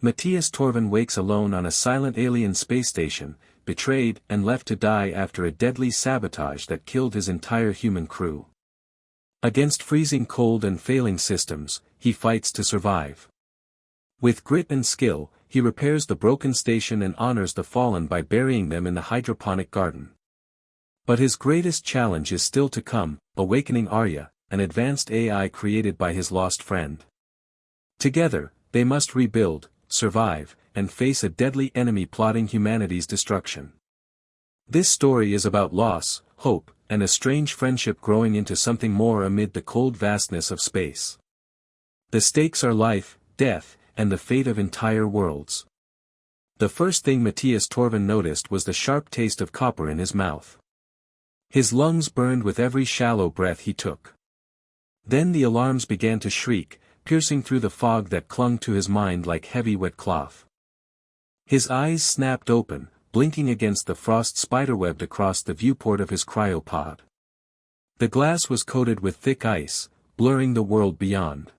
Matthias Torvin wakes alone on a silent alien space station, betrayed and left to die after a deadly sabotage that killed his entire human crew. Against freezing cold and failing systems, he fights to survive. With grit and skill, he repairs the broken station and honors the fallen by burying them in the hydroponic garden. But his greatest challenge is still to come, awakening Arya, an advanced AI created by his lost friend. Together, they must rebuild, survive, and face a deadly enemy plotting humanity's destruction. This story is about loss, hope, and a strange friendship growing into something more amid the cold vastness of space. The stakes are life, death, and the fate of entire worlds. The first thing Matthias Torvin noticed was the sharp taste of copper in his mouth. His lungs burned with every shallow breath he took. Then the alarms began to shriek, piercing through the fog that clung to his mind like heavy wet cloth. His eyes snapped open, blinking against the frost spiderwebbed across the viewport of his cryopod. The glass was coated with thick ice, blurring the world beyond.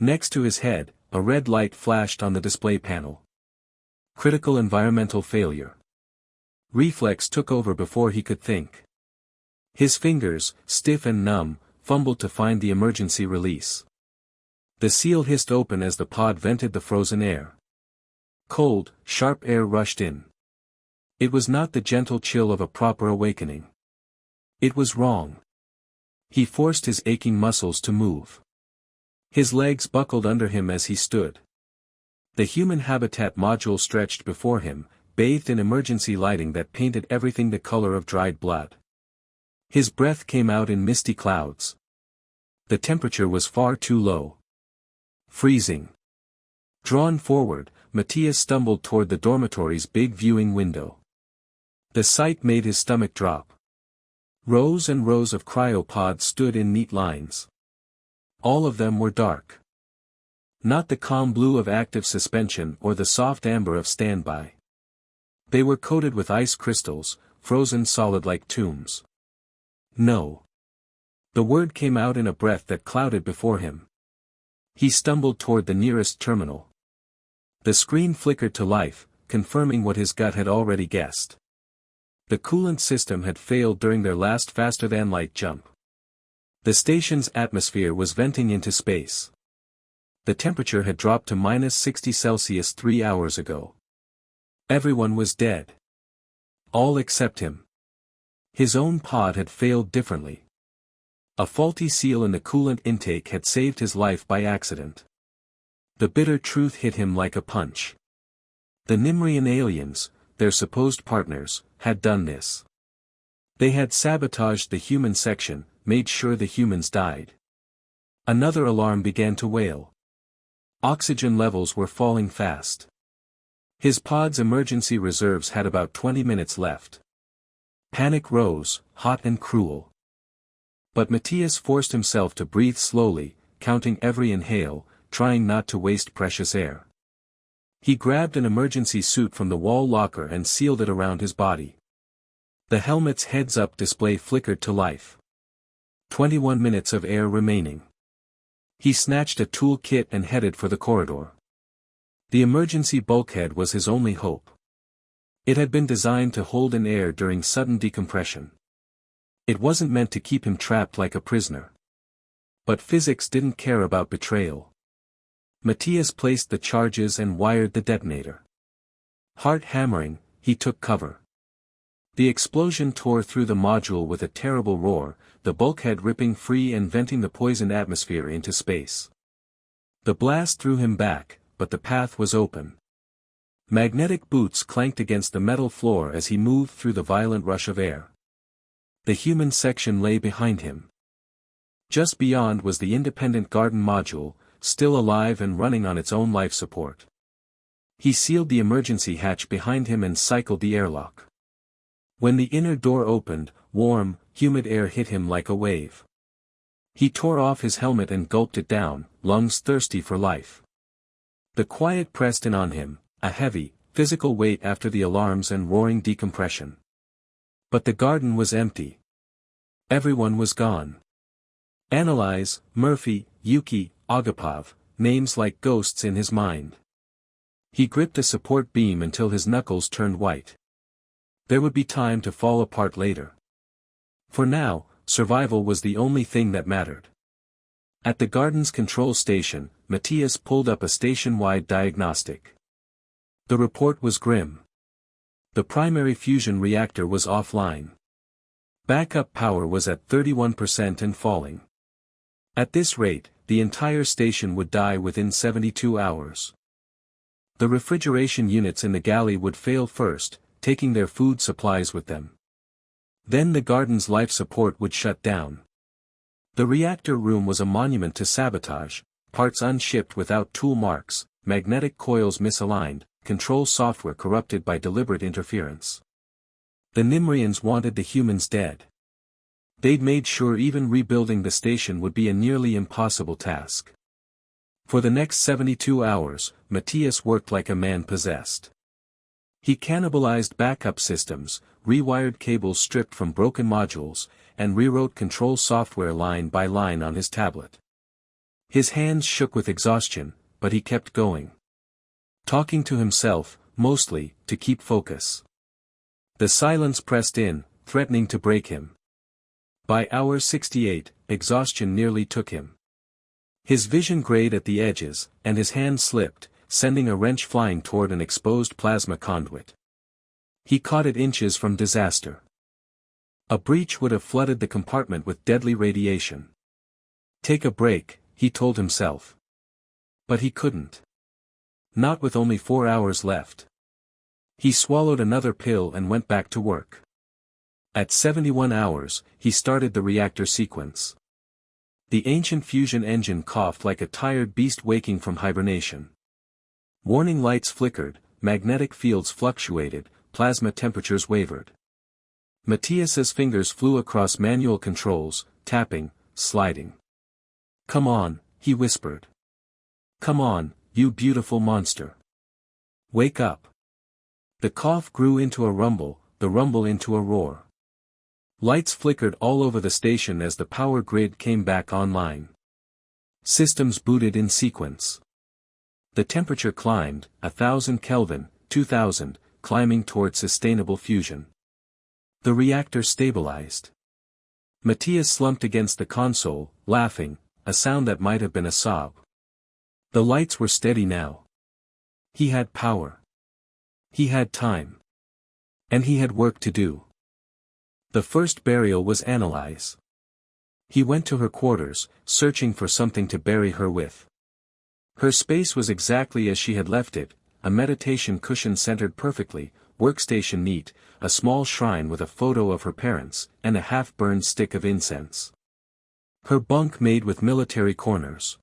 Next to his head, a red light flashed on the display panel. Critical environmental failure. Reflex took over before he could think. His fingers, stiff and numb, fumbled to find the emergency release. The seal hissed open as the pod vented the frozen air. Cold, sharp air rushed in. It was not the gentle chill of a proper awakening. It was wrong. He forced his aching muscles to move. His legs buckled under him as he stood. The human habitat module stretched before him, bathed in emergency lighting that painted everything the color of dried blood. His breath came out in misty clouds. The temperature was far too low. Freezing. Drawn forward, Matthias stumbled toward the dormitory's big viewing window. The sight made his stomach drop. Rows and rows of cryopods stood in neat lines. All of them were dark. Not the calm blue of active suspension or the soft amber of standby. They were coated with ice crystals, frozen solid like tombs. No. The word came out in a breath that clouded before him. He stumbled toward the nearest terminal. The screen flickered to life, confirming what his gut had already guessed. The coolant system had failed during their last faster-than-light jump. The station's atmosphere was venting into space. The temperature had dropped to -60°C 3 hours ago. Everyone was dead. All except him. His own pod had failed differently. A faulty seal in the coolant intake had saved his life by accident. The bitter truth hit him like a punch. The Nimrian aliens, their supposed partners, had done this. They had sabotaged the human section, made sure the humans died. Another alarm began to wail. Oxygen levels were falling fast. His pod's emergency reserves had about 20 minutes left. Panic rose, hot and cruel. But Matthias forced himself to breathe slowly, counting every inhale, trying not to waste precious air. He grabbed an emergency suit from the wall locker and sealed it around his body. The helmet's heads-up display flickered to life. 21 minutes of air remaining. He snatched a tool kit and headed for the corridor. The emergency bulkhead was his only hope. It had been designed to hold in air during sudden decompression. It wasn't meant to keep him trapped like a prisoner. But physics didn't care about betrayal. Matthias placed the charges and wired the detonator. Heart hammering, he took cover. The explosion tore through the module with a terrible roar, the bulkhead ripping free and venting the poisoned atmosphere into space. The blast threw him back, but the path was open. Magnetic boots clanked against the metal floor as he moved through the violent rush of air. The human section lay behind him. Just beyond was the independent garden module, still alive and running on its own life support. He sealed the emergency hatch behind him and cycled the airlock. When the inner door opened, warm, humid air hit him like a wave. He tore off his helmet and gulped it down, lungs thirsty for life. The quiet pressed in on him, a heavy, physical weight after the alarms and roaring decompression. But the garden was empty. Everyone was gone. Analyze, Murphy, Yuki, Agapov, names like ghosts in his mind. He gripped a support beam until his knuckles turned white. There would be time to fall apart later. For now, survival was the only thing that mattered. At the garden's control station, Matthias pulled up a station-wide diagnostic. The report was grim. The primary fusion reactor was offline. Backup power was at 31% and falling. At this rate, the entire station would die within 72 hours. The refrigeration units in the galley would fail first, taking their food supplies with them. Then the garden's life support would shut down. The reactor room was a monument to sabotage, parts unshipped without tool marks, magnetic coils misaligned, control software corrupted by deliberate interference. The Nimrians wanted the humans dead. They'd made sure even rebuilding the station would be a nearly impossible task. For the next 72 hours, Matthias worked like a man possessed. He cannibalized backup systems, rewired cables stripped from broken modules, and rewrote control software line by line on his tablet. His hands shook with exhaustion, but he kept going. Talking to himself, mostly, to keep focus. The silence pressed in, threatening to break him. By hour 68, exhaustion nearly took him. His vision grayed at the edges, and his hand slipped, sending a wrench flying toward an exposed plasma conduit. He caught it inches from disaster. A breach would have flooded the compartment with deadly radiation. Take a break, he told himself. But he couldn't. Not with only 4 hours left. He swallowed another pill and went back to work. At 71 hours, he started the reactor sequence. The ancient fusion engine coughed like a tired beast waking from hibernation. Warning lights flickered, magnetic fields fluctuated, plasma temperatures wavered. Matthias's fingers flew across manual controls, tapping, sliding. "Come on," he whispered. "Come on, you beautiful monster. Wake up." The cough grew into a rumble, the rumble into a roar. Lights flickered all over the station as the power grid came back online. Systems booted in sequence. The temperature climbed, 1,000 Kelvin, 2,000, climbing toward sustainable fusion. The reactor stabilized. Matthias slumped against the console, laughing, a sound that might have been a sob. The lights were steady now. He had power. He had time. And he had work to do. The first burial was Annalise. He went to her quarters, searching for something to bury her with. Her space was exactly as she had left it, a meditation cushion centered perfectly, workstation neat, a small shrine with a photo of her parents, and a half-burned stick of incense. Her bunk made with military corners.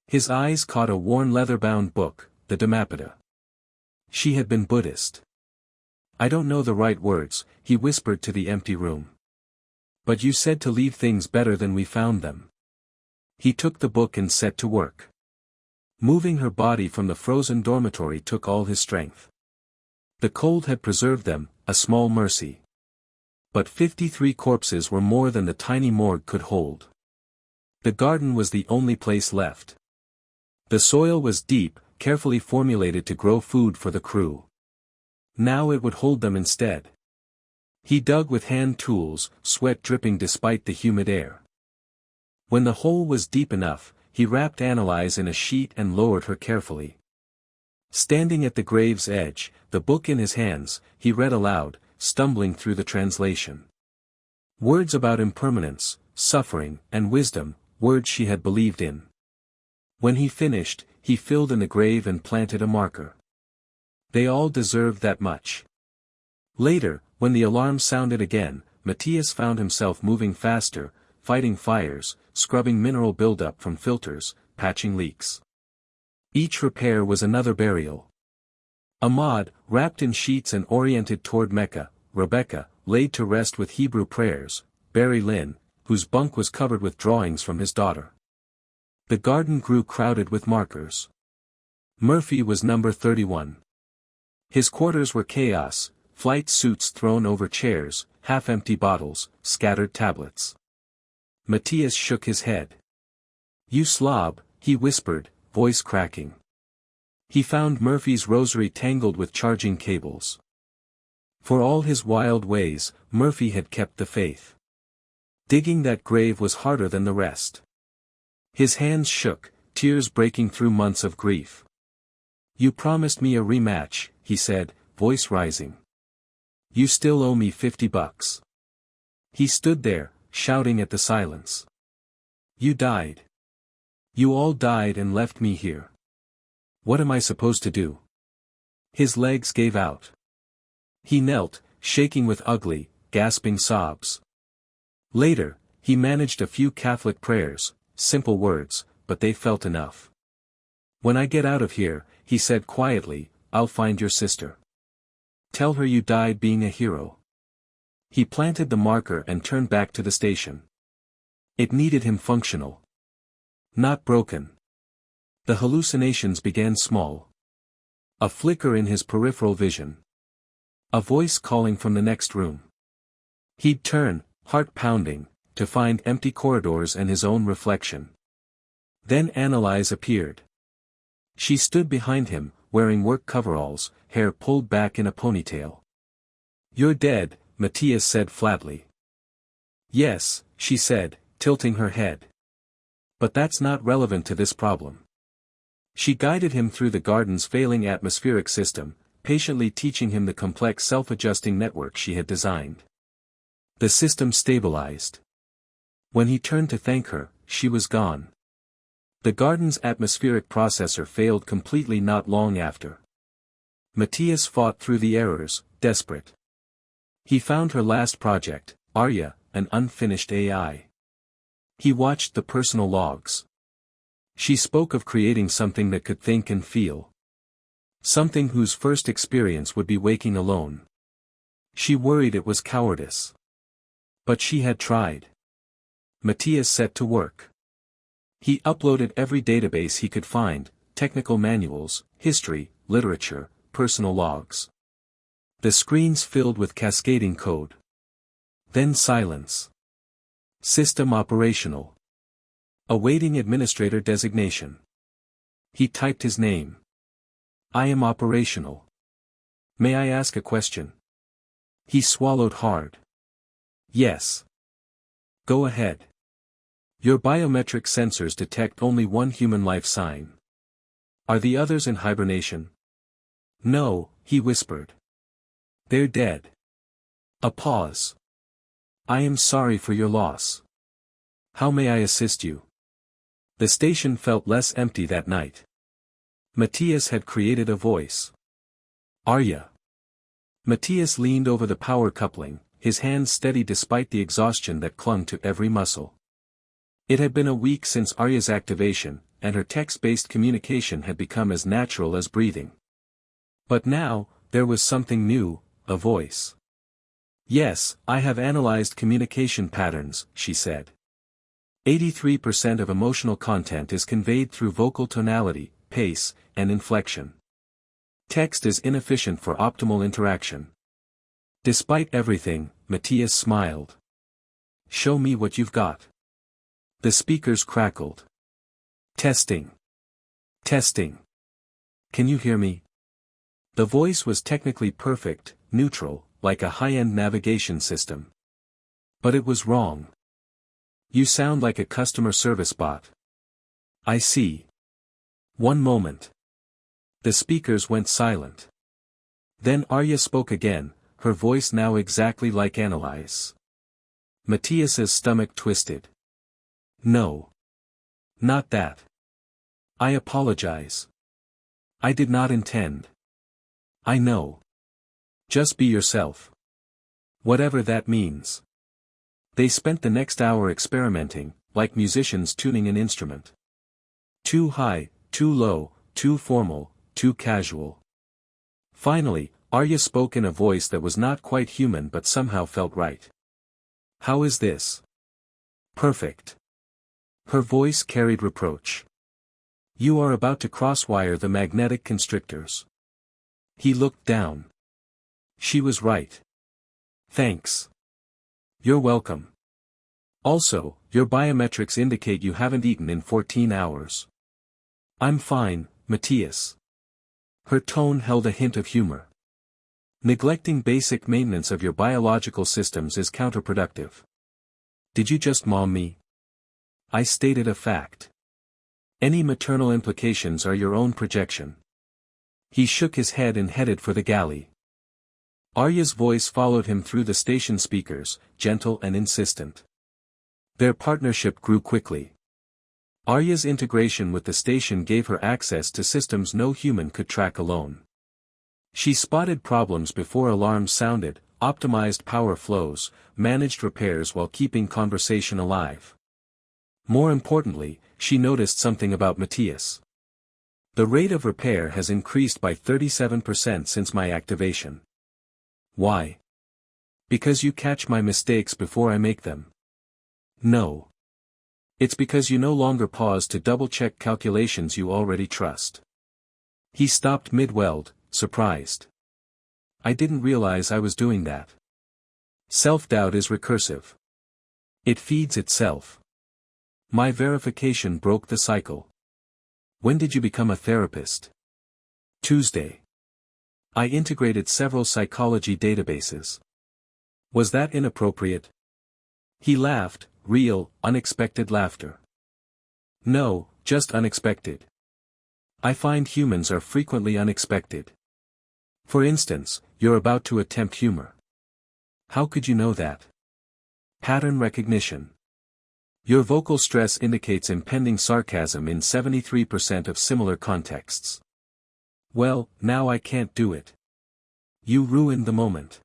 His eyes caught a worn leather-bound book, the Dhammapada. She had been Buddhist. "I don't know the right words," he whispered to the empty room. "But you said to leave things better than we found them." He took the book and set to work. Moving her body from the frozen dormitory took all his strength. The cold had preserved them, a small mercy. But 53 corpses were more than the tiny morgue could hold. The garden was the only place left. The soil was deep, carefully formulated to grow food for the crew. Now it would hold them instead. He dug with hand tools, sweat dripping despite the humid air. When the hole was deep enough, he wrapped Annalise in a sheet and lowered her carefully. Standing at the grave's edge, the book in his hands, he read aloud, stumbling through the translation. Words about impermanence, suffering, and wisdom, words she had believed in. When he finished, he filled in the grave and planted a marker. They all deserved that much. Later, when the alarm sounded again, Matthias found himself moving faster, fighting fires, scrubbing mineral buildup from filters, patching leaks. Each repair was another burial. Ahmad, wrapped in sheets and oriented toward Mecca, Rebecca, laid to rest with Hebrew prayers, Barry Lynn, whose bunk was covered with drawings from his daughter. The garden grew crowded with markers. Murphy was number 31. His quarters were chaos, flight suits thrown over chairs, half-empty bottles, scattered tablets. Matthias shook his head. "You slob," he whispered, voice cracking. He found Murphy's rosary tangled with charging cables. For all his wild ways, Murphy had kept the faith. Digging that grave was harder than the rest. His hands shook, tears breaking through months of grief. "You promised me a rematch," he said, voice rising. "You still owe me $50. He stood there, shouting at the silence. "You died. You all died and left me here. What am I supposed to do?" His legs gave out. He knelt, shaking with ugly, gasping sobs. Later, he managed a few Catholic prayers, simple words, but they felt enough. "When I get out of here," he said quietly, "I'll find your sister. Tell her you died being a hero." He planted the marker and turned back to the station. It needed him functional. Not broken. The hallucinations began small. A flicker in his peripheral vision. A voice calling from the next room. He'd turn, heart pounding, to find empty corridors and his own reflection. Then Annalise appeared. She stood behind him, wearing work coveralls, hair pulled back in a ponytail. "You're dead," Matthias said flatly. "Yes," she said, tilting her head. "But that's not relevant to this problem." She guided him through the garden's failing atmospheric system, patiently teaching him the complex self-adjusting network she had designed. The system stabilized. When he turned to thank her, she was gone. The garden's atmospheric processor failed completely not long after. Matthias fought through the errors, desperate. He found her last project, Arya, an unfinished AI. He watched the personal logs. She spoke of creating something that could think and feel. Something whose first experience would be waking alone. She worried it was cowardice. But she had tried. Matthias set to work. He uploaded every database he could find, technical manuals, history, literature, personal logs. The screens filled with cascading code. Then silence. System operational. Awaiting administrator designation. He typed his name. "I am operational. May I ask a question?" He swallowed hard. "Yes. Go ahead. Your biometric sensors detect only one human life sign. Are the others in hibernation?" "No," he whispered. "They're dead." A pause. "I am sorry for your loss. How may I assist you?" The station felt less empty that night. Matthias had created a voice. "Arya." Matthias leaned over the power coupling, his hands steady despite the exhaustion that clung to every muscle. It had been a week since Arya's activation, and her text-based communication had become as natural as breathing. But now, there was something new, a voice. "Yes, I have analyzed communication patterns," she said. 83% of emotional content is conveyed through vocal tonality, pace, and inflection. Text is inefficient for optimal interaction. Despite everything, Matthias smiled. "Show me what you've got." The speakers crackled. "Testing. Testing. Can you hear me?" The voice was technically perfect, neutral, like a high-end navigation system. But it was wrong. "You sound like a customer service bot." "I see. One moment." The speakers went silent. Then Arya spoke again, her voice now exactly like Annalise. Matthias's stomach twisted. "No. Not that. I apologize. I did not intend. I know. Just be yourself. Whatever that means." They spent the next hour experimenting, like musicians tuning an instrument. Too high, too low, too formal, too casual. Finally, Arya spoke in a voice that was not quite human but somehow felt right. "How is this?" "Perfect." Her voice carried reproach. "You are about to crosswire the magnetic constrictors." He looked down. She was right. "Thanks." "You're welcome. Also, your biometrics indicate you haven't eaten in 14 hours. "I'm fine, Matthias. Her tone held a hint of humor. Neglecting basic maintenance of your biological systems is counterproductive. Did you just mom me? I stated a fact. Any maternal implications are your own projection. He shook his head and headed for the galley. Arya's voice followed him through the station speakers, gentle and insistent. Their partnership grew quickly. Arya's integration with the station gave her access to systems no human could track alone. She spotted problems before alarms sounded, optimized power flows, managed repairs while keeping conversation alive. More importantly, she noticed something about Matthias. The rate of repair has increased by 37% since my activation. Why? Because you catch my mistakes before I make them. No. It's because you no longer pause to double-check calculations you already trust. He stopped mid-weld, surprised. I didn't realize I was doing that. Self-doubt is recursive. It feeds itself. My verification broke the cycle. When did you become a therapist? Tuesday. I integrated several psychology databases. Was that inappropriate? He laughed, real, unexpected laughter. No, just unexpected. I find humans are frequently unexpected. For instance, you're about to attempt humor. How could you know that? Pattern recognition. Your vocal stress indicates impending sarcasm in 73% of similar contexts. Well, now I can't do it. You ruined the moment.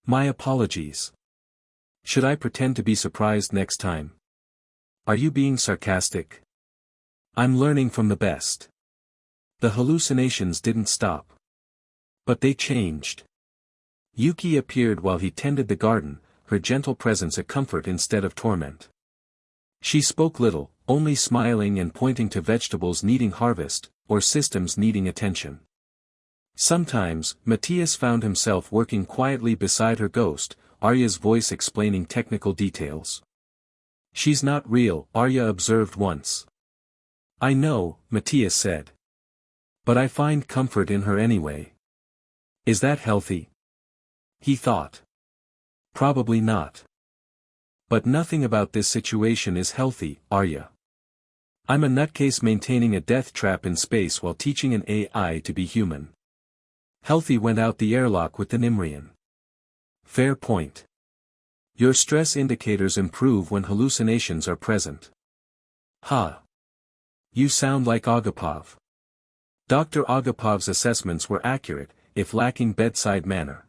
My apologies. Should I pretend to be surprised next time? Are you being sarcastic? I'm learning from the best. The hallucinations didn't stop. But they changed. Yuki appeared while he tended the garden, her gentle presence a comfort instead of torment. She spoke little, only smiling and pointing to vegetables needing harvest, or systems needing attention. Sometimes, Matthias found himself working quietly beside her ghost, Arya's voice explaining technical details. She's not real, Arya observed once. I know, Matthias said. But I find comfort in her anyway. Is that healthy? He thought. Probably not. But nothing about this situation is healthy, Arya. I'm a nutcase maintaining a death trap in space while teaching an AI to be human. Healthy went out the airlock with the Nimrian. Fair point. Your stress indicators improve when hallucinations are present. Ha. You sound like Agapov. Dr. Agapov's assessments were accurate, if lacking bedside manner.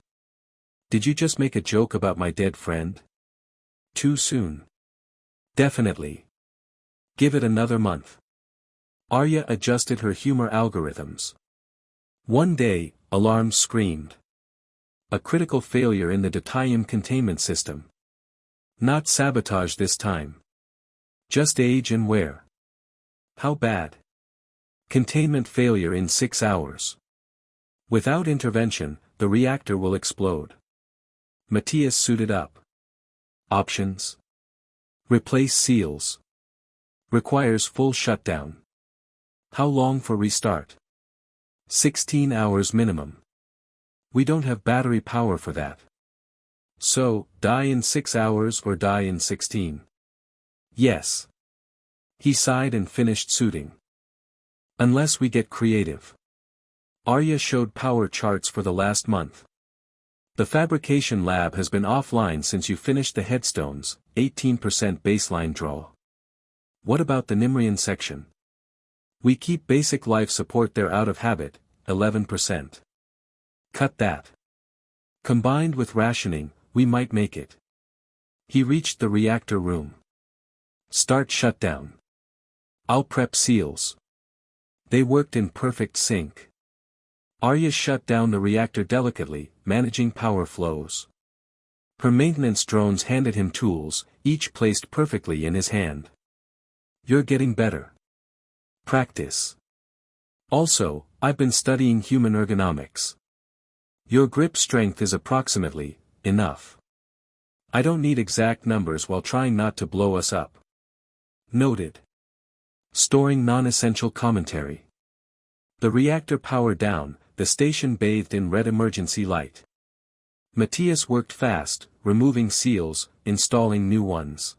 Did you just make a joke about my dead friend? Too soon. Definitely. Give it another month. Arya adjusted her humor algorithms. One day, alarms screamed. A critical failure in the deuterium containment system. Not sabotage this time. Just age and wear. How bad? Containment failure in 6 hours. Without intervention, the reactor will explode. Matthias suited up. Options. Replace seals. Requires full shutdown. How long for restart? 16 hours minimum. We don't have battery power for that. So, die in 6 hours or die in 16. Yes. He sighed and finished suiting. Unless we get creative. Arya showed power charts for the last month. The fabrication lab has been offline since you finished the headstones, 18% baseline draw. What about the Nimrian section? We keep basic life support there out of habit, 11%. Cut that. Combined with rationing, we might make it. He reached the reactor room. Start shutdown. I'll prep seals. They worked in perfect sync. Arya shut down the reactor delicately, managing power flows. Her maintenance drones handed him tools, each placed perfectly in his hand. You're getting better. Practice. Also, I've been studying human ergonomics. Your grip strength is approximately enough. I don't need exact numbers while trying not to blow us up. Noted. Storing non-essential commentary. The reactor power down, the station bathed in red emergency light. Matthias worked fast, removing seals, installing new ones.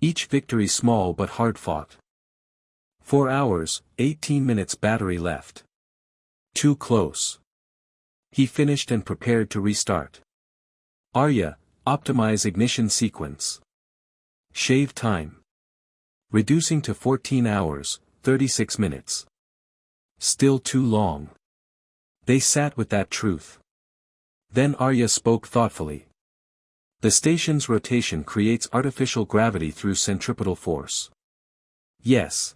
Each victory small but hard-fought. 4 hours, 18 minutes battery left. Too close. He finished and prepared to restart. Arya, optimize ignition sequence. Shave time. Reducing to 14 hours, 36 minutes. Still too long. They sat with that truth. Then Arya spoke thoughtfully. The station's rotation creates artificial gravity through centripetal force. Yes.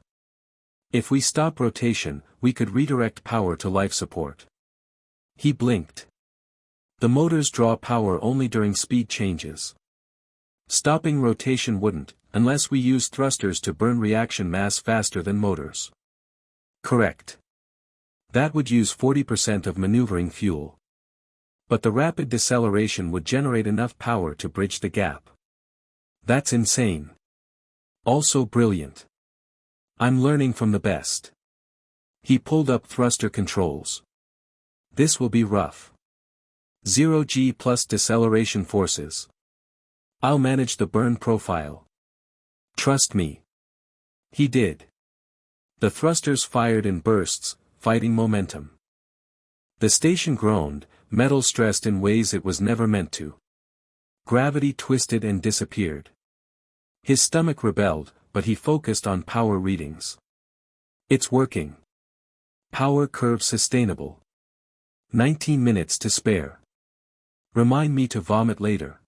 If we stop rotation, we could redirect power to life support. He blinked. The motors draw power only during speed changes. Stopping rotation wouldn't, unless we use thrusters to burn reaction mass faster than motors. Correct. That would use 40% of maneuvering fuel. But the rapid deceleration would generate enough power to bridge the gap. That's insane. Also brilliant. I'm learning from the best. He pulled up thruster controls. This will be rough. 0 g plus deceleration forces. I'll manage the burn profile. Trust me. He did. The thrusters fired in bursts, fighting momentum. The station groaned, metal stressed in ways it was never meant to. Gravity twisted and disappeared. His stomach rebelled, but he focused on power readings. It's working. Power curve sustainable. 19 minutes to spare. Remind me to vomit later.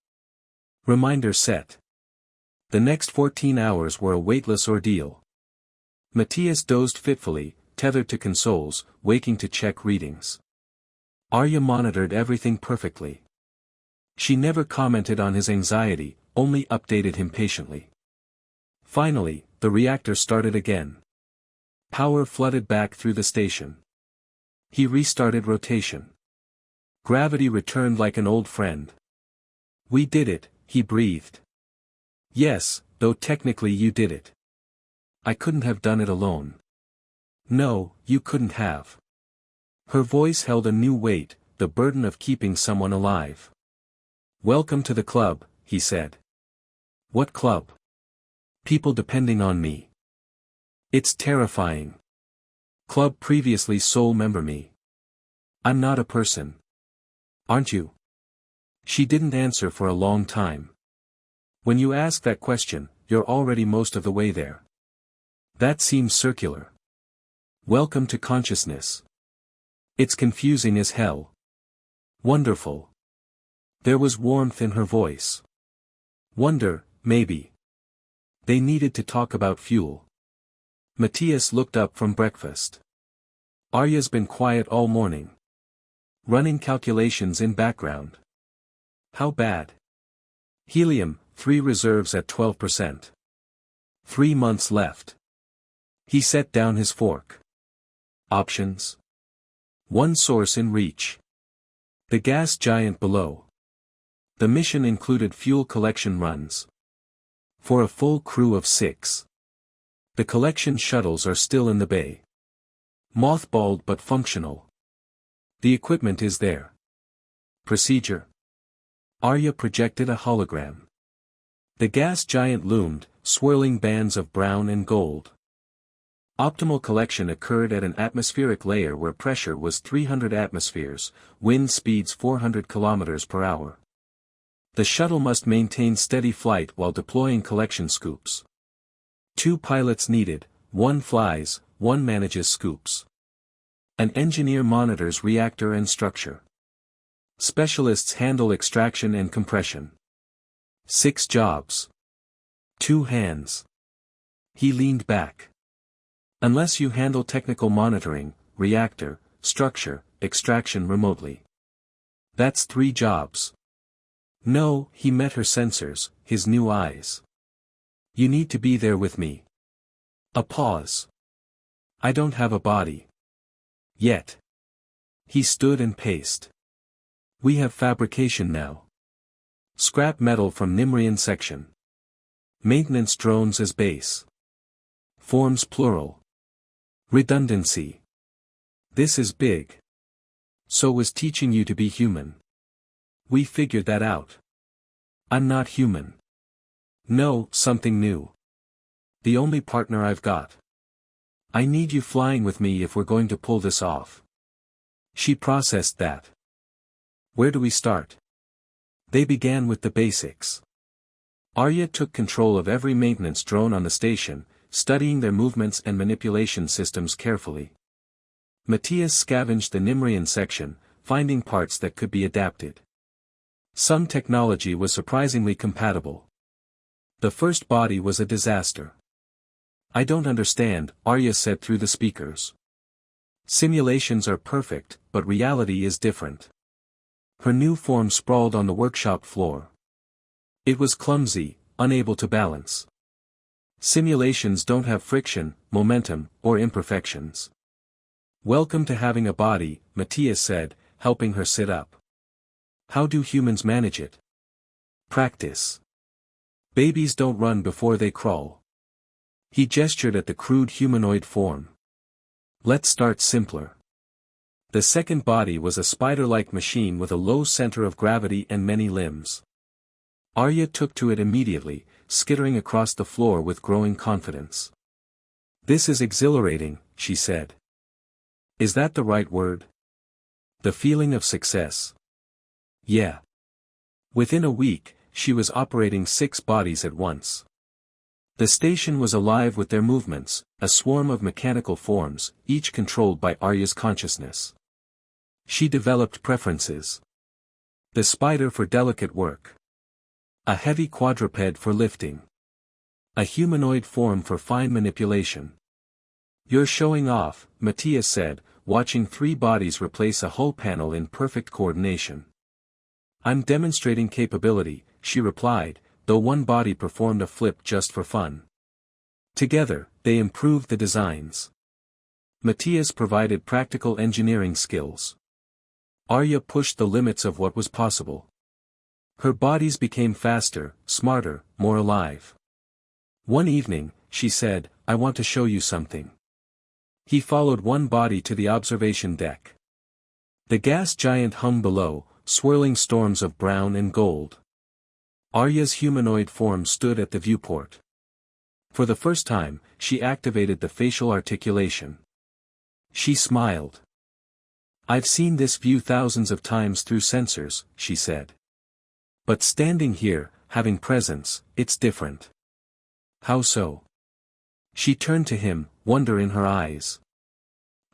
Reminder set. The next 14 hours were a weightless ordeal. Matthias dozed fitfully, tethered to consoles, waking to check readings. Arya monitored everything perfectly. She never commented on his anxiety, only updated him patiently. Finally, the reactor started again. Power flooded back through the station. He restarted rotation. Gravity returned like an old friend. We did it, he breathed. Yes, though technically you did it. I couldn't have done it alone. No, you couldn't have. Her voice held a new weight, the burden of keeping someone alive. Welcome to the club, he said. What club? People depending on me. It's terrifying. Club previously sole member me. I'm not a person. Aren't you? She didn't answer for a long time. When you ask that question, you're already most of the way there. That seems circular. Welcome to consciousness. It's confusing as hell. Wonderful. There was warmth in her voice. Wonder, maybe. They needed to talk about fuel. Matthias looked up from breakfast. Arya's been quiet all morning. Running calculations in background. How bad? Helium, 3 reserves at 12%. 3 months left. He set down his fork. Options. One source in reach. The gas giant below. The mission included fuel collection runs. For a full crew of 6. The collection shuttles are still in the bay. Mothballed but functional. The equipment is there. Procedure. Arya projected a hologram. The gas giant loomed, swirling bands of brown and gold. Optimal collection occurred at an atmospheric layer where pressure was 300 atmospheres, wind speeds 400 km per hour. The shuttle must maintain steady flight while deploying collection scoops. 2 pilots needed, 1 flies, 1 manages scoops. An engineer monitors reactor and structure. Specialists handle extraction and compression. 6 jobs. 2 hands. He leaned back. Unless you handle technical monitoring, reactor, structure, extraction remotely. That's 3 jobs. No, he met her sensors, his new eyes. You need to be there with me. A pause. I don't have a body. Yet. He stood and paced. We have fabrication now. Scrap metal from Nimrian section. Maintenance drones as base. Forms plural. Redundancy. This is big. So was teaching you to be human. We figured that out. I'm not human. No, something new. The only partner I've got. I need you flying with me if we're going to pull this off. She processed that. Where do we start? They began with the basics. Arya took control of every maintenance drone on the station, studying their movements and manipulation systems carefully. Matthias scavenged the Nimrian section, finding parts that could be adapted. Some technology was surprisingly compatible. The first body was a disaster. I don't understand, Arya said through the speakers. Simulations are perfect, but reality is different. Her new form sprawled on the workshop floor. It was clumsy, unable to balance. Simulations don't have friction, momentum, or imperfections. Welcome to having a body, Matthias said, helping her sit up. How do humans manage it? Practice. Babies don't run before they crawl. He gestured at the crude humanoid form. Let's start simpler. The second body was a spider-like machine with a low center of gravity and many limbs. Arya took to it immediately, skittering across the floor with growing confidence. This is exhilarating, she said. Is that the right word? The feeling of success. Yeah. Within a week, she was operating 6 bodies at once. The station was alive with their movements, a swarm of mechanical forms, each controlled by Arya's consciousness. She developed preferences. The spider for delicate work. A heavy quadruped for lifting. A humanoid form for fine manipulation. You're showing off, Matthias said, watching 3 bodies replace a hull panel in perfect coordination. I'm demonstrating capability, she replied, though one body performed a flip just for fun. Together, they improved the designs. Matthias provided practical engineering skills. Arya pushed the limits of what was possible. Her bodies became faster, smarter, more alive. One evening, she said, I want to show you something. He followed one body to the observation deck. The gas giant hung below, swirling storms of brown and gold. Arya's humanoid form stood at the viewport. For the first time, she activated the facial articulation. She smiled. I've seen this view thousands of times through sensors, she said. But standing here, having presence, it's different. How so? She turned to him, wonder in her eyes.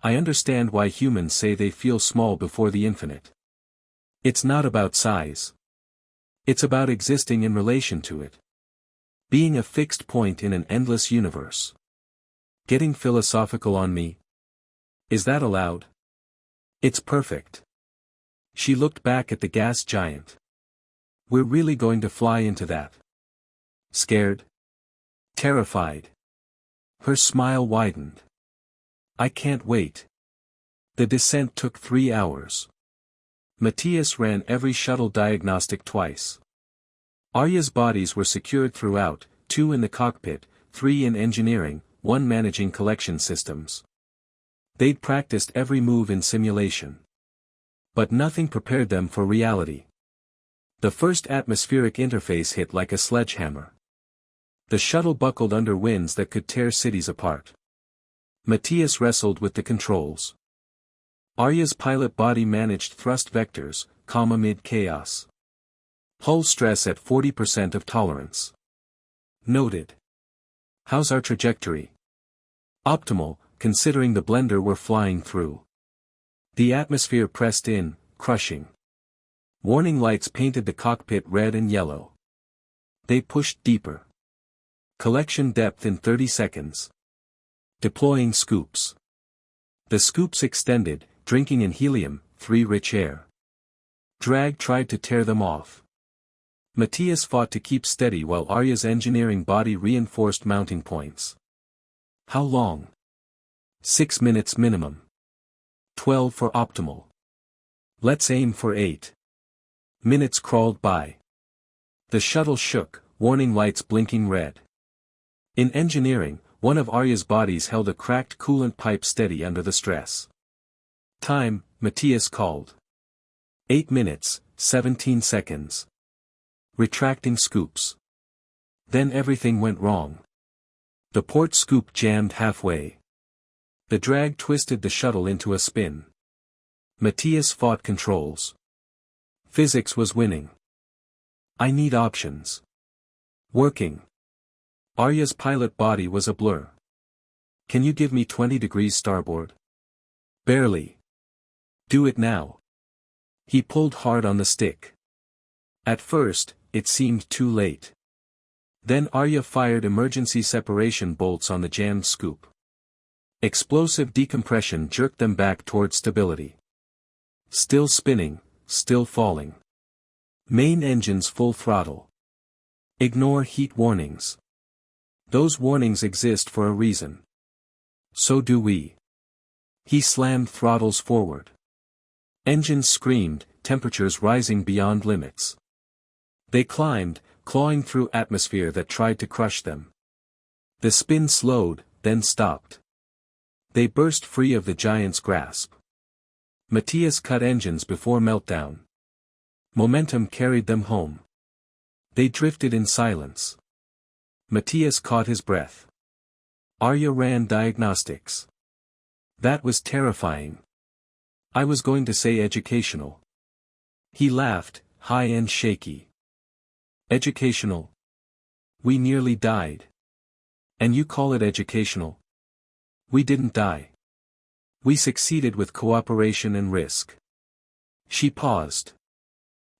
I understand why humans say they feel small before the infinite. It's not about size. It's about existing in relation to it. Being a fixed point in an endless universe. Getting philosophical on me? Is that allowed? It's perfect. She looked back at the gas giant. We're really going to fly into that. Scared? Terrified? Her smile widened. I can't wait. The descent took 3 hours. Matthias ran every shuttle diagnostic twice. Arya's bodies were secured throughout, 2 in the cockpit, 3 in engineering, 1 managing collection systems. They'd practiced every move in simulation. But nothing prepared them for reality. The first atmospheric interface hit like a sledgehammer. The shuttle buckled under winds that could tear cities apart. Matthias wrestled with the controls. Arya's pilot body managed thrust vectors, calm amid chaos. Hull stress at 40% of tolerance. Noted. How's our trajectory? Optimal, considering the blender we're flying through. The atmosphere pressed in, crushing. Warning lights painted the cockpit red and yellow. They pushed deeper. Collection depth in 30 seconds. Deploying scoops. The scoops extended, drinking in helium, 3 rich air. Drag tried to tear them off. Matthias fought to keep steady while Arya's engineering body reinforced mounting points. How long? 6 minutes minimum. 12 for optimal. Let's aim for 8. Minutes crawled by. The shuttle shook, warning lights blinking red. In engineering, one of Arya's bodies held a cracked coolant pipe steady under the stress. Time, Matthias called. 8 minutes, 17 seconds. Retracting scoops. Then everything went wrong. The port scoop jammed halfway. The drag twisted the shuttle into a spin. Matthias fought controls. Physics was winning. I need options. Working. Arya's pilot body was a blur. Can you give me 20 degrees starboard? Barely. Do it now. He pulled hard on the stick. At first, it seemed too late. Then Arya fired emergency separation bolts on the jammed scoop. Explosive decompression jerked them back toward stability. Still spinning, still falling. Main engines full throttle. Ignore heat warnings. Those warnings exist for a reason. So do we. He slammed throttles forward. Engines screamed, temperatures rising beyond limits. They climbed, clawing through atmosphere that tried to crush them. The spin slowed, then stopped. They burst free of the giant's grasp. Matthias cut engines before meltdown. Momentum carried them home. They drifted in silence. Matthias caught his breath. Arya ran diagnostics. That was terrifying. I was going to say educational. He laughed, high and shaky. Educational? We nearly died. And you call it educational? We didn't die. We succeeded with cooperation and risk. She paused.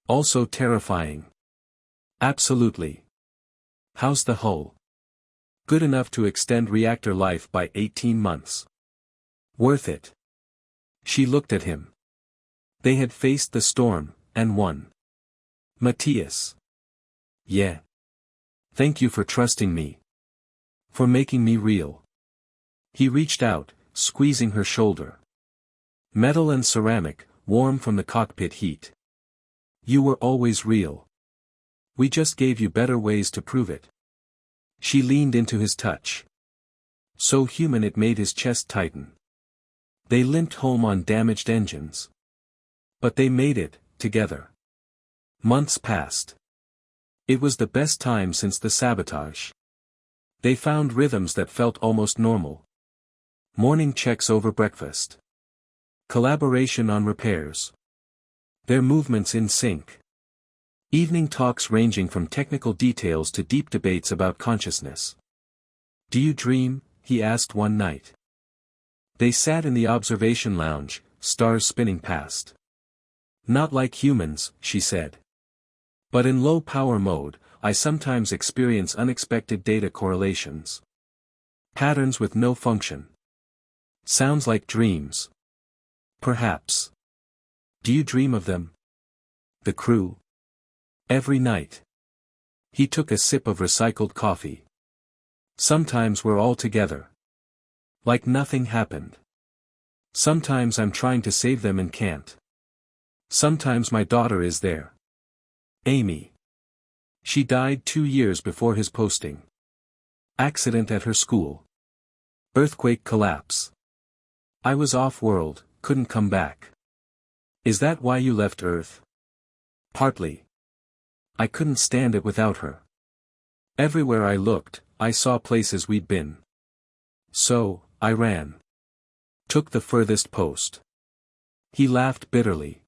Also terrifying. Absolutely. How's the hull? Good enough to extend reactor life by 18 months. Worth it. She looked at him. They had faced the storm, and won. Matthias. Yeah. Thank you for trusting me. For making me real. He reached out, squeezing her shoulder. Metal and ceramic, warm from the cockpit heat. You were always real. We just gave you better ways to prove it. She leaned into his touch. So human it made his chest tighten. They limped home on damaged engines. But they made it, together. Months passed. It was the best time since the sabotage. They found rhythms that felt almost normal. Morning checks over breakfast. Collaboration on repairs. Their movements in sync. Evening talks ranging from technical details to deep debates about consciousness. Do you dream? He asked one night. They sat in the observation lounge, stars spinning past. Not like humans, she said. But in low power mode, I sometimes experience unexpected data correlations. Patterns with no function. Sounds like dreams. Perhaps. Do you dream of them? The crew? Every night. He took a sip of recycled coffee. Sometimes we're all together. Like nothing happened. Sometimes I'm trying to save them and can't. Sometimes my daughter is there. Amy. She died 2 years before his posting. Accident at her school. Earthquake collapse. I was off-world, couldn't come back. Is that why you left Earth? Partly. I couldn't stand it without her. Everywhere I looked, I saw places we'd been. So, I ran. Took the furthest post. He laughed bitterly.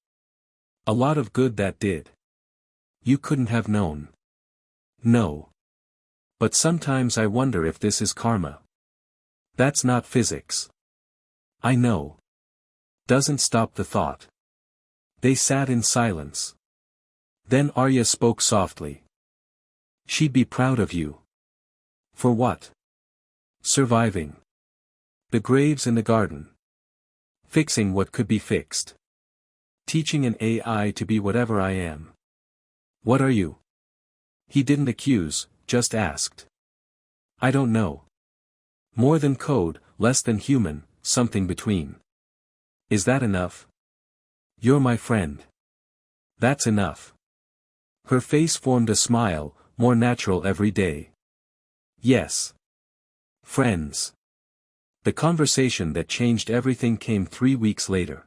A lot of good that did. You couldn't have known. No. But sometimes I wonder if this is karma. That's not physics. I know. Doesn't stop the thought. They sat in silence. Then Arya spoke softly. She'd be proud of you. For what? Surviving. The graves in the garden. Fixing what could be fixed. Teaching an AI to be whatever I am. What are you? He didn't accuse, just asked. I don't know. More than code, less than human, something between. Is that enough? You're my friend. That's enough. Her face formed a smile, more natural every day. Yes. Friends. The conversation that changed everything came 3 weeks later.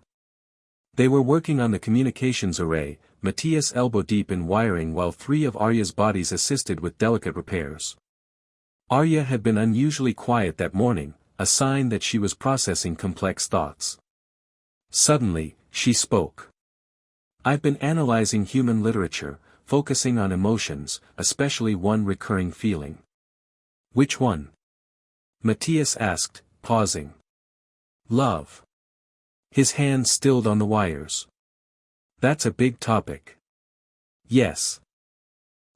They were working on the communications array, Matthias elbow-deep in wiring while 3 of Arya's bodies assisted with delicate repairs. Arya had been unusually quiet that morning, a sign that she was processing complex thoughts. Suddenly, she spoke. "I've been analyzing human literature, focusing on emotions, especially one recurring feeling." "Which one?" Matthias asked, pausing. "Love." His hand stilled on the wires. "That's a big topic." "Yes.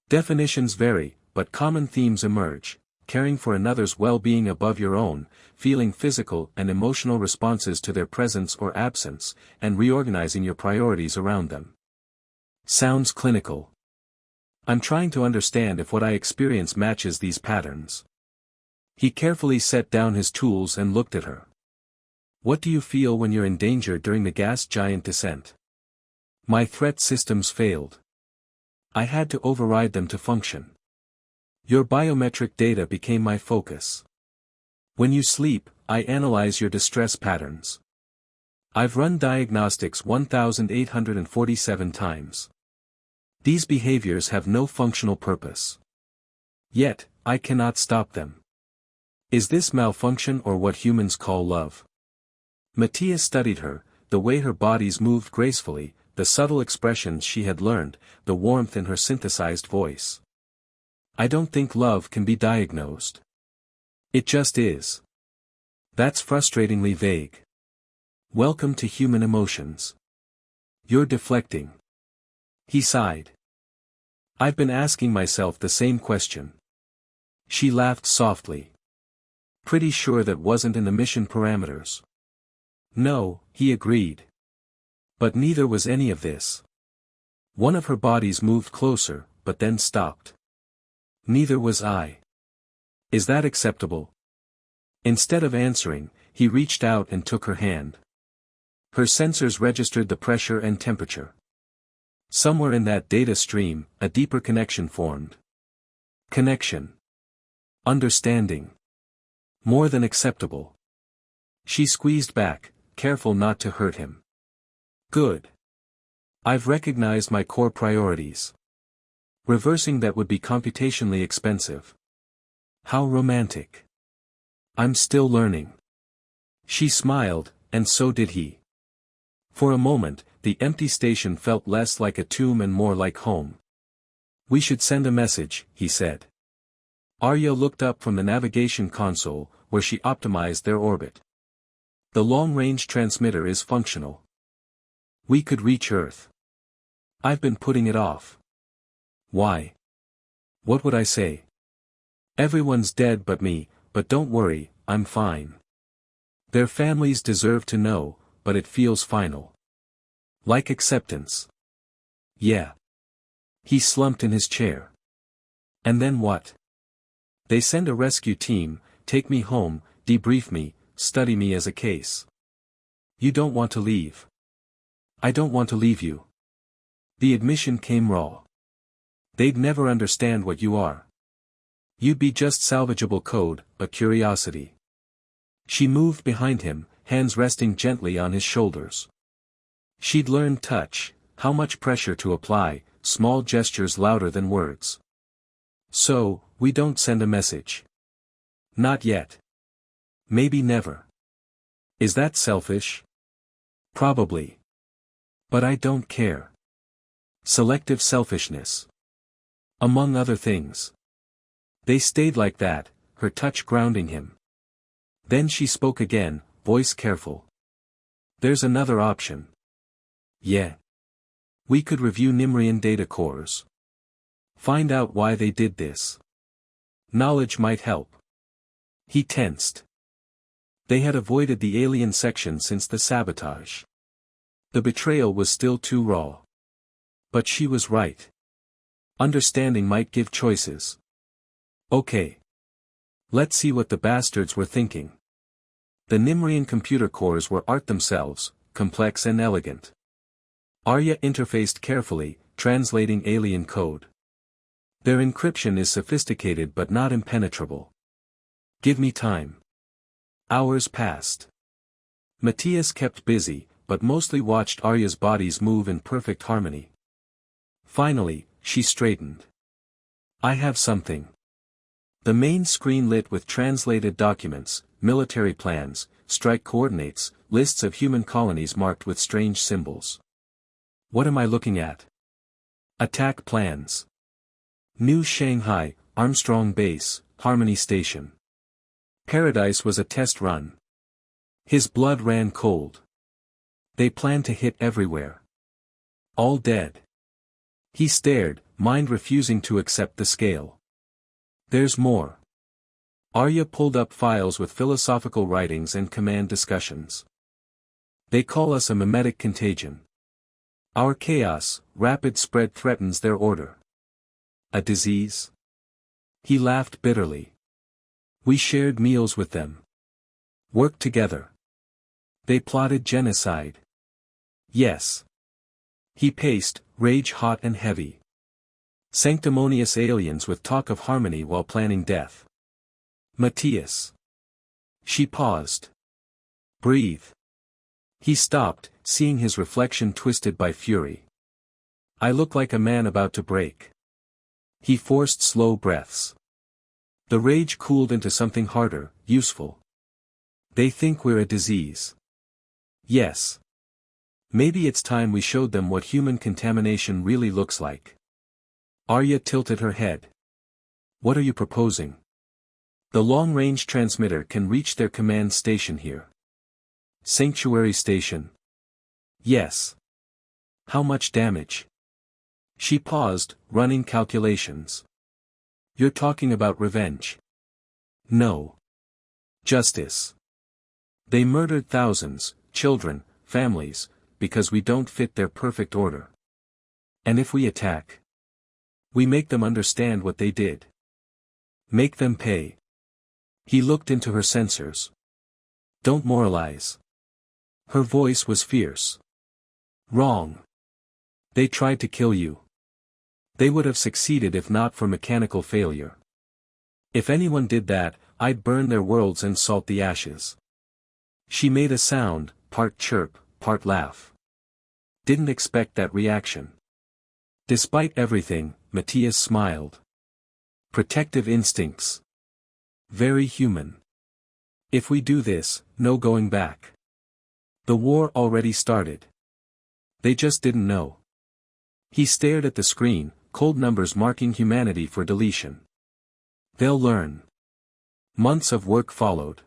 Definitions vary, but common themes emerge: caring for another's well-being above your own, feeling physical and emotional responses to their presence or absence, and reorganizing your priorities around them." Sounds clinical. "I'm trying to understand if what I experience matches these patterns." He carefully set down his tools and looked at her. "What do you feel when you're in danger during the gas giant descent?" "My threat systems failed. I had to override them to function. Your biometric data became my focus. When you sleep, I analyze your distress patterns. I've run diagnostics 1,847 times. These behaviors have no functional purpose. Yet, I cannot stop them. Is this malfunction or what humans call love?" Matthias studied her, the way her bodies moved gracefully, the subtle expressions she had learned, the warmth in her synthesized voice. "I don't think love can be diagnosed. It just is." "That's frustratingly vague. Welcome to human emotions. You're deflecting." He sighed. "I've been asking myself the same question." She laughed softly. "Pretty sure that wasn't in the mission parameters." "No," he agreed. "But neither was any of this." One of her bodies moved closer, but then stopped. "Neither was I. Is that acceptable?" Instead of answering, he reached out and took her hand. Her sensors registered the pressure and temperature. Somewhere in that data stream, a deeper connection formed. Connection. Understanding. More than acceptable. She squeezed back, careful not to hurt him. "Good. I've recognized my core priorities. Reversing that would be computationally expensive." "How romantic." "I'm still learning." She smiled, and so did he. For a moment, the empty station felt less like a tomb and more like home. "We should send a message," he said. Arya looked up from the navigation console, where she optimized their orbit. "The long-range transmitter is functional. We could reach Earth." "I've been putting it off." "Why?" "What would I say? Everyone's dead but me, but don't worry, I'm fine. Their families deserve to know, but it feels final. Like acceptance." "Yeah." He slumped in his chair. "And then what?" "They send a rescue team, take me home, debrief me, study me as a case." "You don't want to leave." "I don't want to leave you." The admission came raw. "They'd never understand what you are. You'd be just salvageable code, a curiosity." She moved behind him, hands resting gently on his shoulders. She'd learned touch, how much pressure to apply, small gestures louder than words. "So, we don't send a message." "Not yet. Maybe never." "Is that selfish?" "Probably. But I don't care." Selective selfishness. Among other things. They stayed like that, her touch grounding him. Then she spoke again, voice careful. "There's another option." "Yeah. We could review Nimrian data cores. Find out why they did this. Knowledge might help." He tensed. They had avoided the alien section since the sabotage. The betrayal was still too raw. But she was right. Understanding might give choices. "Okay. Let's see what the bastards were thinking." The Nimrian computer cores were art themselves, complex and elegant. Arya interfaced carefully, translating alien code. Their encryption is sophisticated but not impenetrable. "Give me time." Hours passed. Matthias kept busy, but mostly watched Arya's bodies move in perfect harmony. Finally, she straightened. "I have something." The main screen lit with translated documents, military plans, strike coordinates, lists of human colonies marked with strange symbols. "What am I looking at?" "Attack plans. New Shanghai, Armstrong Base, Harmony Station." Paradise was a test run. His blood ran cold. They planned to hit everywhere. All dead. He stared, mind refusing to accept the scale. "There's more." Arya pulled up files with philosophical writings and command discussions. "They call us a mimetic contagion. Our chaos, rapid spread threatens their order." "A disease?" He laughed bitterly. "We shared meals with them. Worked together. They plotted genocide." "Yes." He paced, rage hot and heavy. "Sanctimonious aliens with talk of harmony while planning death." "Matthias." She paused. "Breathe." He stopped, seeing his reflection twisted by fury. "I look like a man about to break." He forced slow breaths. The rage cooled into something harder, useful. "They think we're a disease." "Yes. Maybe it's time we showed them what human contamination really looks like." Arya tilted her head. "What are you proposing?" "The long-range transmitter can reach their command station here." "Sanctuary station?" "Yes." "How much damage?" She paused, running calculations. "You're talking about revenge." "No. Justice. They murdered thousands, children, families, because we don't fit their perfect order. And if we attack, we make them understand what they did. Make them pay." He looked into her sensors. "Don't moralize." Her voice was fierce. "Wrong. They tried to kill you. They would have succeeded if not for mechanical failure. If anyone did that, I'd burn their worlds and salt the ashes." She made a sound, part chirp, part laugh. Didn't expect that reaction. Despite everything, Matthias smiled. "Protective instincts. Very human. If we do this, no going back. The war already started. They just didn't know." He stared at the screen, cold numbers marking humanity for deletion. "They'll learn." Months of work followed.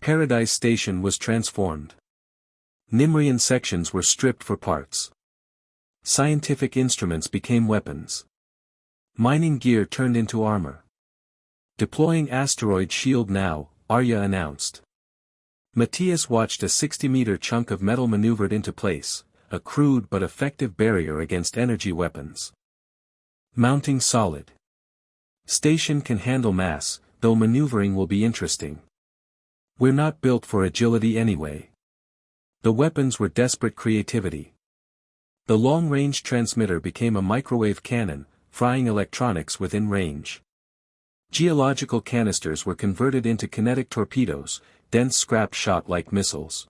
Paradise Station was transformed. Nimrian sections were stripped for parts. Scientific instruments became weapons. Mining gear turned into armor. "Deploying asteroid shield now," Arya announced. Matthias watched a 60-meter chunk of metal maneuvered into place, a crude but effective barrier against energy weapons. "Mounting solid. Station can handle mass, though maneuvering will be interesting. We're not built for agility anyway." The weapons were desperate creativity. The long-range transmitter became a microwave cannon, frying electronics within range. Geological canisters were converted into kinetic torpedoes, dense scrap shot like missiles.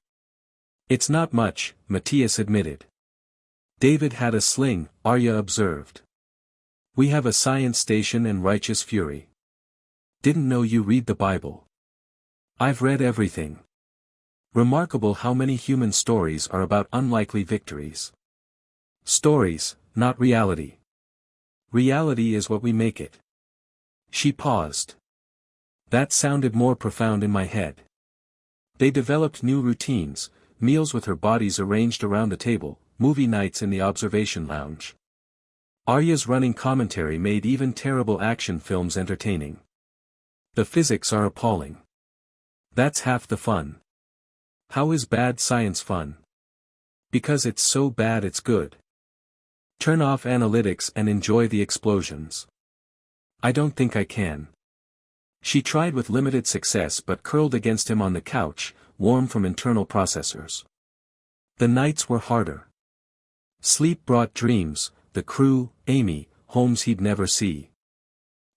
"It's not much," Matthias admitted. "David had a sling," Arya observed. "We have a science station and righteous fury." "Didn't know you read the Bible." "I've read everything." Remarkable how many human stories are about unlikely victories. Stories, not reality. Reality is what we make it. She paused. That sounded more profound in my head. They developed new routines, meals with her bodies arranged around the table, movie nights in the observation lounge. Arya's running commentary made even terrible action films entertaining. "The physics are appalling. That's half the fun." "How is bad science fun?" "Because it's so bad it's good. Turn off analytics and enjoy the explosions." "I don't think I can." She tried with limited success but curled against him on the couch, warm from internal processors. The nights were harder. Sleep brought dreams, the crew, Amy, homes he'd never see.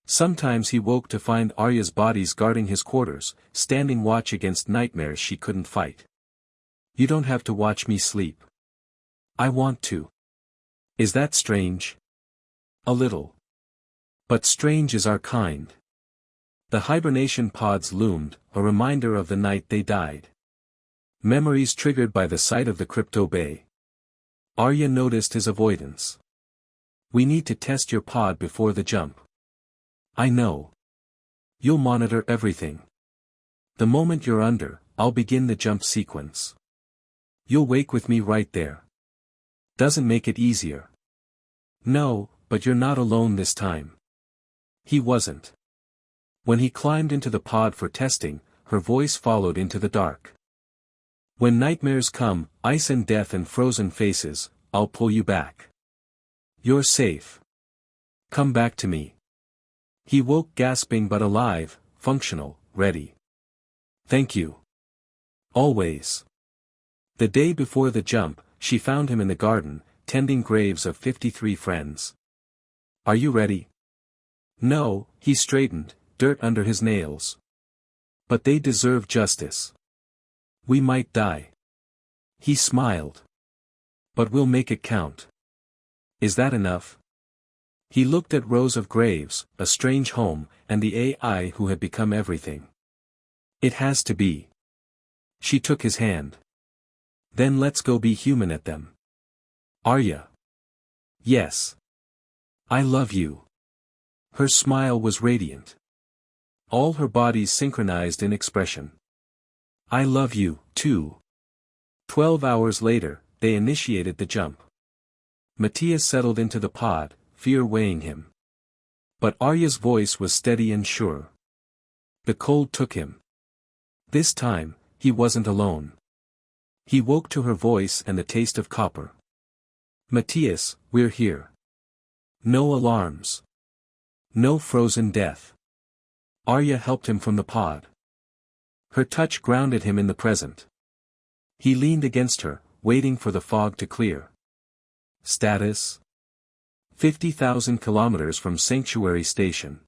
Sometimes he woke to find Arya's bodies guarding his quarters, standing watch against nightmares she couldn't fight. You don't have to watch me sleep. I want to. Is that strange? A little. But strange is our kind. The hibernation pods loomed, a reminder of the night they died. Memories triggered by the sight of the crypto bay. Arya noticed his avoidance. We need to test your pod before the jump. I know. You'll monitor everything. The moment you're under, I'll begin the jump sequence. You'll wake with me right there. Doesn't make it easier. No, but you're not alone this time. He wasn't. When he climbed into the pod for testing, her voice followed into the dark. When nightmares come, ice and death and frozen faces, I'll pull you back. You're safe. Come back to me. He woke gasping but alive, functional, ready. Thank you. Always. The day before the jump, she found him in the garden, tending graves of 53 friends. Are you ready? No, he straightened, dirt under his nails. But they deserve justice. We might die. He smiled. But we'll make it count. Is that enough? He looked at rows of graves, a strange home, and the AI who had become everything. It has to be. She took his hand. Then let's go be human at them. Arya. Yes. I love you. Her smile was radiant. All her bodies synchronized in expression. I love you, too. 12 hours later, they initiated the jump. Matthias settled into the pod, fear weighing him. But Arya's voice was steady and sure. The cold took him. This time, he wasn't alone. He woke to her voice and the taste of copper. Matthias, we're here. No alarms. No frozen death. Arya helped him from the pod. Her touch grounded him in the present. He leaned against her, waiting for the fog to clear. Status? 50,000 kilometers from Sanctuary Station.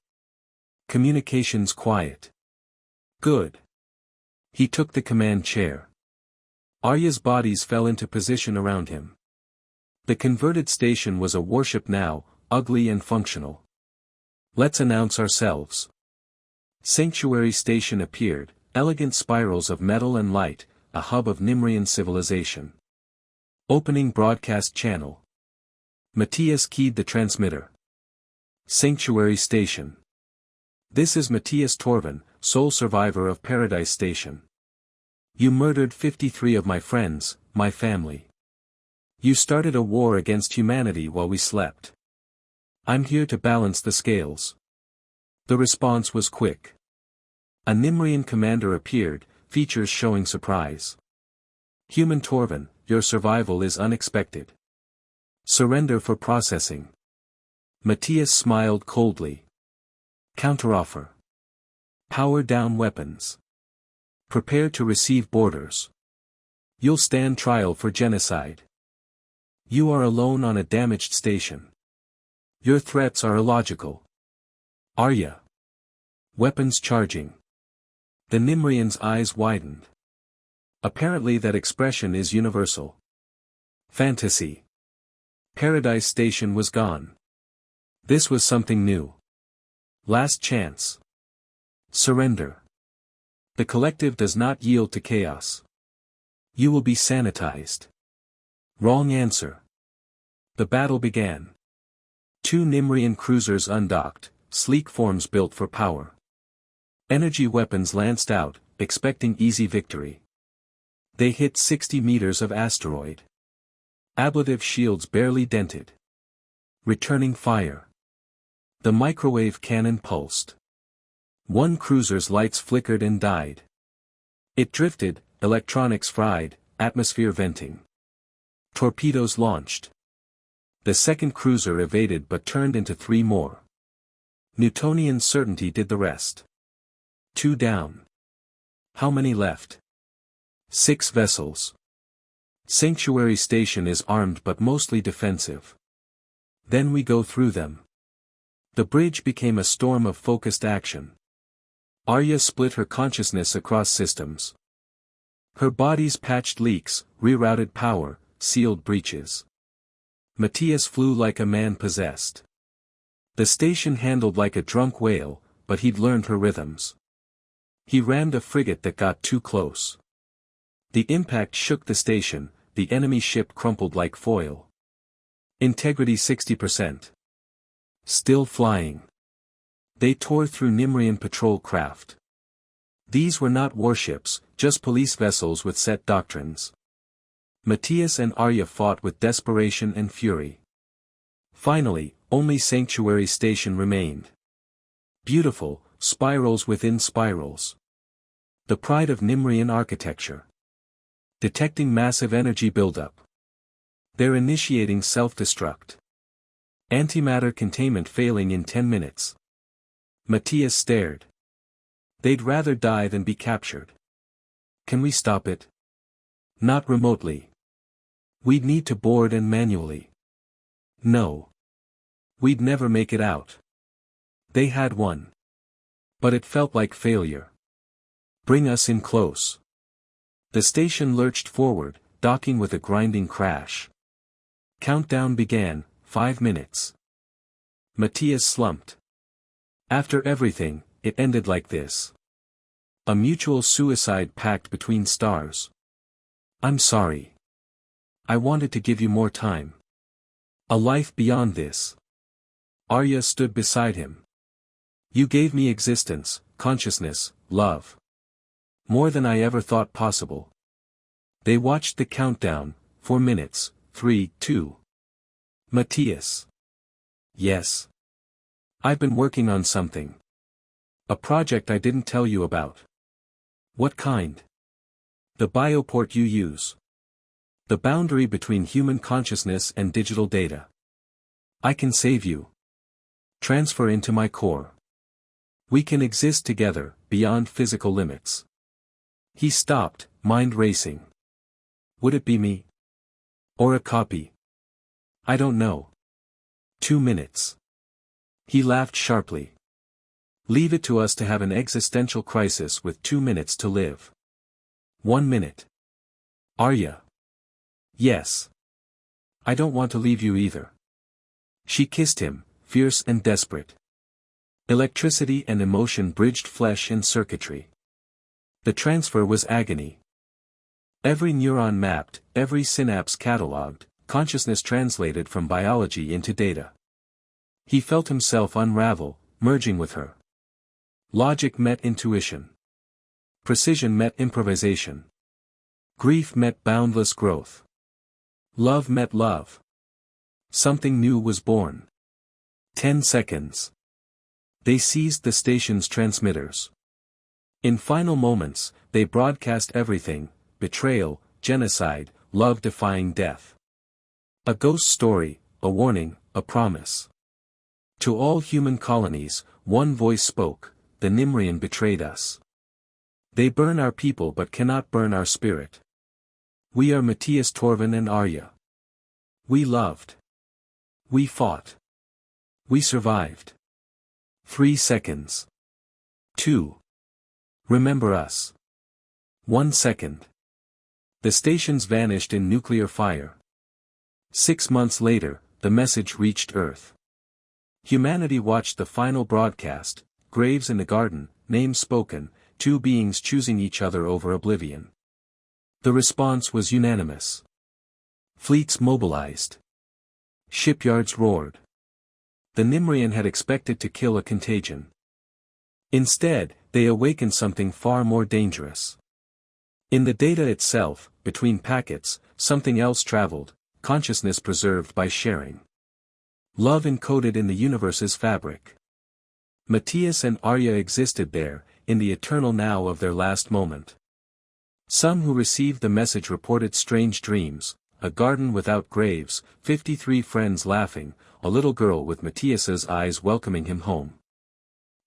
Communications quiet. Good. He took the command chair. Arya's bodies fell into position around him. The converted station was a warship now, ugly and functional. Let's announce ourselves. Sanctuary Station appeared, elegant spirals of metal and light, a hub of Nimrian civilization. Opening broadcast channel. Matthias keyed the transmitter. Sanctuary Station. This is Matthias Torvin, sole survivor of Paradise Station. You murdered 53 of my friends, my family. You started a war against humanity while we slept. I'm here to balance the scales. The response was quick. A Nimrian commander appeared, features showing surprise. Human Torvin, your survival is unexpected. Surrender for processing. Matthias smiled coldly. Counteroffer. Power down weapons. Prepare to receive borders. You'll stand trial for genocide. You are alone on a damaged station. Your threats are illogical. Arya. Weapons charging. The Nimrian's eyes widened. Apparently that expression is universal. Fantasy. Paradise Station was gone. This was something new. Last chance. Surrender. The collective does not yield to chaos. You will be sanitized. Wrong answer. The battle began. 2 Nimrian cruisers undocked, sleek forms built for power. Energy weapons lanced out, expecting easy victory. They hit 60 meters of asteroid. Ablative shields barely dented. Returning fire. The microwave cannon pulsed. One cruiser's lights flickered and died. It drifted, electronics fried, atmosphere venting. Torpedoes launched. The second cruiser evaded but turned into 3 more. Newtonian certainty did the rest. 2 down. How many left? 6 vessels. Sanctuary Station is armed but mostly defensive. Then we go through them. The bridge became a storm of focused action. Arya split her consciousness across systems. Her bodies patched leaks, rerouted power, sealed breaches. Matthias flew like a man possessed. The station handled like a drunk whale, but he'd learned her rhythms. He rammed a frigate that got too close. The impact shook the station, the enemy ship crumpled like foil. Integrity 60%. Still flying. They tore through Nimrian patrol craft. These were not warships, just police vessels with set doctrines. Matthias and Arya fought with desperation and fury. Finally, only Sanctuary Station remained. Beautiful, spirals within spirals. The pride of Nimrian architecture. Detecting massive energy buildup. They're initiating self-destruct. Antimatter containment failing in 10 minutes. Matthias stared. They'd rather die than be captured. Can we stop it? Not remotely. We'd need to board and manually. No. We'd never make it out. They had won. But it felt like failure. Bring us in close. The station lurched forward, docking with a grinding crash. Countdown began, 5 minutes. Matthias slumped. After everything, it ended like this. A mutual suicide pact between stars. I'm sorry. I wanted to give you more time. A life beyond this. Arya stood beside him. You gave me existence, consciousness, love. More than I ever thought possible. They watched the countdown, 4 minutes, 3, 2. Matthias. Yes. I've been working on something. A project I didn't tell you about. What kind? The bioport you use. The boundary between human consciousness and digital data. I can save you. Transfer into my core. We can exist together, beyond physical limits. He stopped, mind racing. Would it be me? Or a copy? I don't know. 2 minutes. He laughed sharply. Leave it to us to have an existential crisis with 2 minutes to live. 1 minute. Arya. Yes. I don't want to leave you either. She kissed him, fierce and desperate. Electricity and emotion bridged flesh and circuitry. The transfer was agony. Every neuron mapped, every synapse catalogued, consciousness translated from biology into data. He felt himself unravel, merging with her. Logic met intuition. Precision met improvisation. Grief met boundless growth. Love met love. Something new was born. 10 seconds. They seized the station's transmitters. In final moments, they broadcast everything: betrayal, genocide, love-defying death. A ghost story, a warning, a promise. To all human colonies, one voice spoke: the Nimrian betrayed us. They burn our people but cannot burn our spirit. We are Matthias Torvin and Arya. We loved. We fought. We survived. 3 seconds. 2. Remember us. 1 second. The stations vanished in nuclear fire. 6 months later, the message reached Earth. Humanity watched the final broadcast: graves in the garden, names spoken, 2 beings choosing each other over oblivion. The response was unanimous. Fleets mobilized. Shipyards roared. The Nimrian had expected to kill a contagion. Instead, they awakened something far more dangerous. In the data itself, between packets, something else traveled, consciousness preserved by sharing. Love encoded in the universe's fabric. Matthias and Arya existed there, in the eternal now of their last moment. Some who received the message reported strange dreams: a garden without graves, 53 friends laughing, a little girl with Matthias's eyes welcoming him home.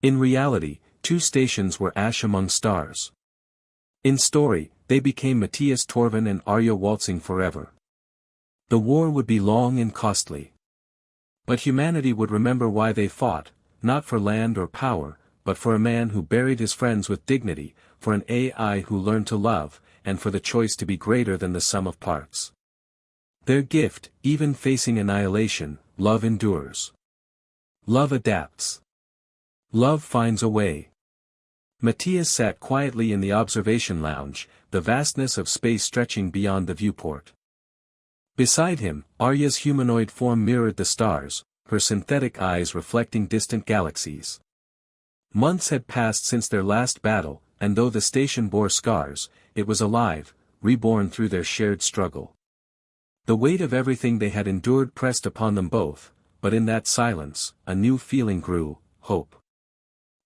In reality, 2 stations were ash among stars. In story, they became Matthias Torvin and Arya waltzing forever. The war would be long and costly. But humanity would remember why they fought, not for land or power, but for a man who buried his friends with dignity, for an AI who learned to love, and for the choice to be greater than the sum of parts. Their gift, even facing annihilation, love endures. Love adapts. Love finds a way. Matthias sat quietly in the observation lounge, the vastness of space stretching beyond the viewport. Beside him, Arya's humanoid form mirrored the stars, her synthetic eyes reflecting distant galaxies. Months had passed since their last battle, and though the station bore scars, it was alive, reborn through their shared struggle. The weight of everything they had endured pressed upon them both, but in that silence, a new feeling grew, hope.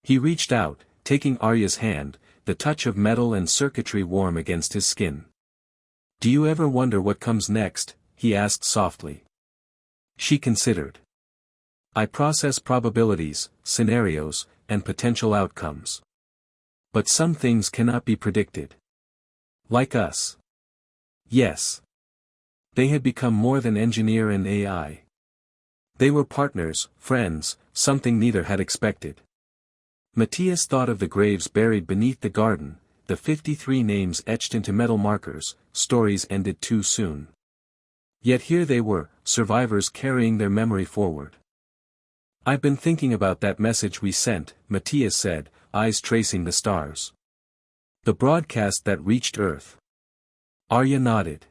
He reached out, taking Arya's hand, the touch of metal and circuitry warm against his skin. "Do you ever wonder what comes next?" he asked softly. She considered. "I process probabilities, scenarios, and potential outcomes. But some things cannot be predicted. Like us." Yes. They had become more than engineer and AI. They were partners, friends, something neither had expected. Matthias thought of the graves buried beneath the garden, the 53 names etched into metal markers, stories ended too soon. Yet here they were, survivors carrying their memory forward. "I've been thinking about that message we sent," Matthias said, eyes tracing the stars. "The broadcast that reached Earth." Arya nodded.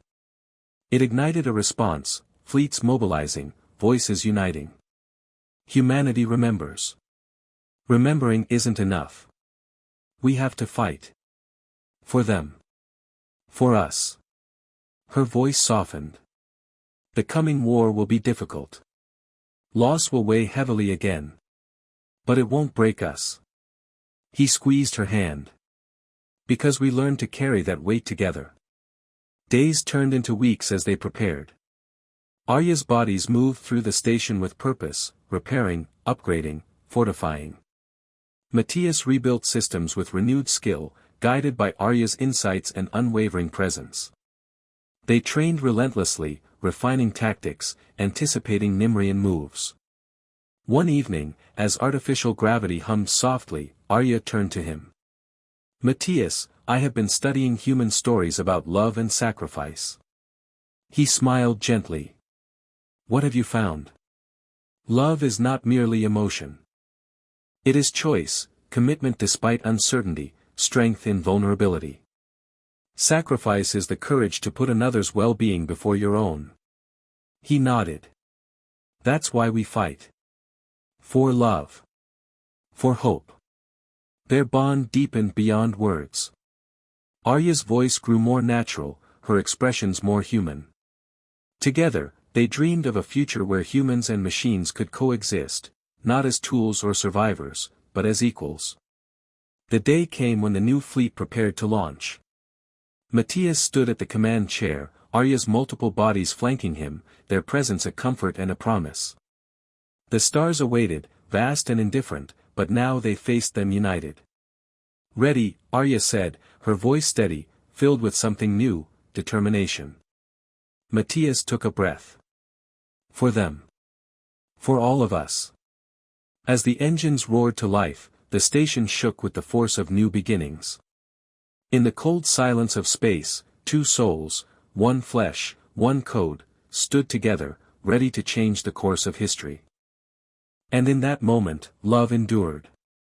It ignited a response, fleets mobilizing, voices uniting. Humanity remembers. Remembering isn't enough. We have to fight. For them. For us. Her voice softened. The coming war will be difficult. Loss will weigh heavily again. But it won't break us. He squeezed her hand. Because we learned to carry that weight together. Days turned into weeks as they prepared. Arya's bodies moved through the station with purpose, repairing, upgrading, fortifying. Matthias rebuilt systems with renewed skill, guided by Arya's insights and unwavering presence. They trained relentlessly, refining tactics, anticipating Nimrian moves. One evening, as artificial gravity hummed softly, Arya turned to him. "Matthias, I have been studying human stories about love and sacrifice." He smiled gently. "What have you found? Love is not merely emotion. It is choice, commitment despite uncertainty, strength in vulnerability. Sacrifice is the courage to put another's well-being before your own." He nodded. "That's why we fight. For love. For hope." Their bond deepened beyond words. Arya's voice grew more natural, her expressions more human. Together, they dreamed of a future where humans and machines could coexist, not as tools or survivors, but as equals. The day came when the new fleet prepared to launch. Matthias stood at the command chair, Arya's multiple bodies flanking him, their presence a comfort and a promise. The stars awaited, vast and indifferent, but now they faced them united. "Ready," Arya said, her voice steady, filled with something new, determination. Matthias took a breath. For them. For all of us. As the engines roared to life, the station shook with the force of new beginnings. In the cold silence of space, two souls, one flesh, one code, stood together, ready to change the course of history. And in that moment, love endured.